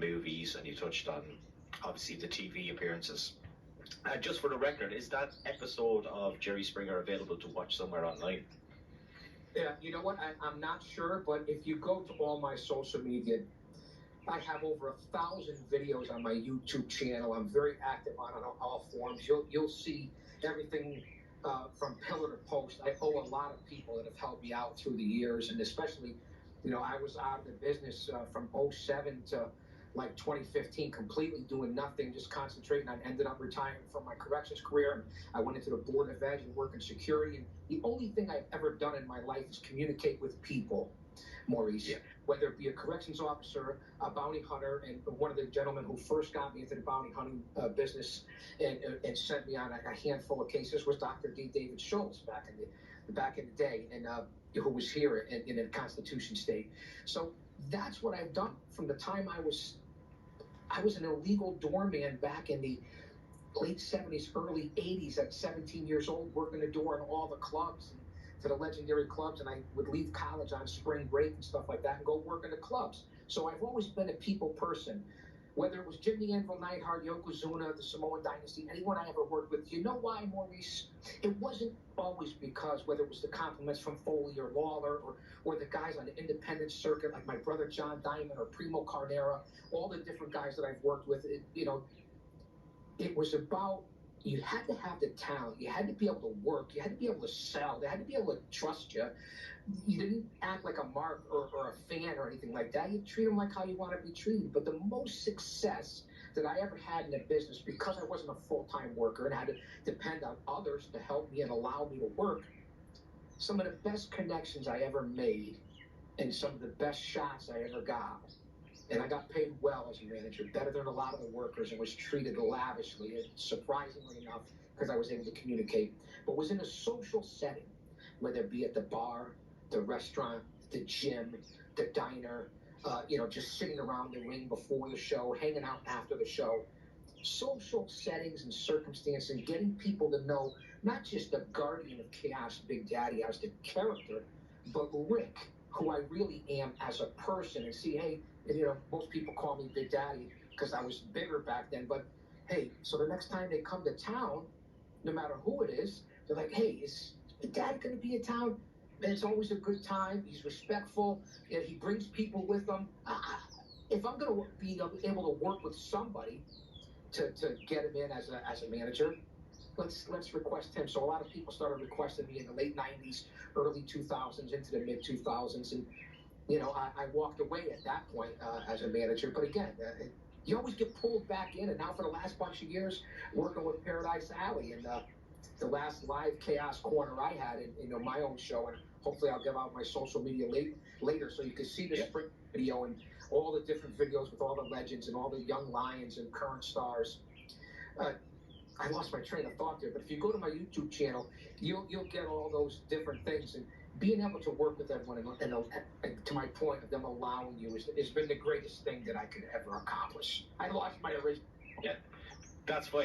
movies, and you touched on obviously the TV appearances. Just for the record, is that episode of Jerry Springer available to watch somewhere online? Yeah, you know what? I'm not sure, but if you go to all my social media, I have over 1,000 videos on my YouTube channel. I'm very active on all forums. You'll see everything from pillar to post. I owe a lot of people that have helped me out through the years, and especially, I was out of the business from '07 to like 2015, completely doing nothing, just concentrating. I ended up retiring from my corrections career, and I went into the Board of Ed and working security. And the only thing I've ever done in my life is communicate with people, Maurice. Yeah. Whether it be a corrections officer, a bounty hunter, and one of the gentlemen who first got me into the bounty hunting business and sent me on a handful of cases was Dr. D. David Schultz back in the day, and who was here in the Constitution State. So that's what I've done from the time I was an illegal doorman back in the late 70s, early 80s at 17 years old, working the door in all the clubs and to the legendary clubs. And I would leave college on spring break and stuff like that and go work in the clubs. So I've always been a people person. Whether it was Jimmy Anvil, Neidhart, Yokozuna, the Samoan Dynasty, anyone I ever worked with, you know why, Maurice? It wasn't always because whether it was the compliments from Foley or Lawler or the guys on the independent circuit like my brother John Diamond or Primo Carnera, all the different guys that I've worked with, it was about, you had to have the talent, you had to be able to work, you had to be able to sell, they had to be able to trust you. You didn't act like a mark or a fan or anything like that. You treat them like how you want to be treated. But the most success that I ever had in the business, because I wasn't a full-time worker and had to depend on others to help me and allow me to work, some of the best connections I ever made and some of the best shots I ever got. And I got paid well as a manager, better than a lot of the workers, and was treated lavishly, surprisingly enough, because I was able to communicate. But was in a social setting, whether it be at the bar, the restaurant, the gym, the diner, just sitting around the ring before the show, hanging out after the show. Social settings and circumstances, getting people to know not just the guardian of chaos, Big Daddy, as the character, but Rick, who I really am as a person, and see, hey, most people call me Big Daddy because I was bigger back then, but hey, so the next time they come to town, no matter who it is, they're like, hey, is Big Daddy going to be in town? And it's always a good time. He's respectful. He brings people with him. If I'm going to be able to work with somebody to get him in as a manager, let's request him. So a lot of people started requesting me in the late 90s, early 2000s, into the mid 2000s, and I walked away at that point as a manager. But again, you always get pulled back in. And now for the last bunch of years, working with Paradise Alley and the last live Chaos Corner I had in my own show. And hopefully I'll give out my social media later so you can see the spring video and all the different videos with all the legends and all the young lions and current stars. I lost my train of thought there, but if you go to my YouTube channel, you'll get all those different things. And being able to work with everyone, and to my point of them allowing you, has been the greatest thing that I could ever accomplish. I lost my original. Yeah, that's fine.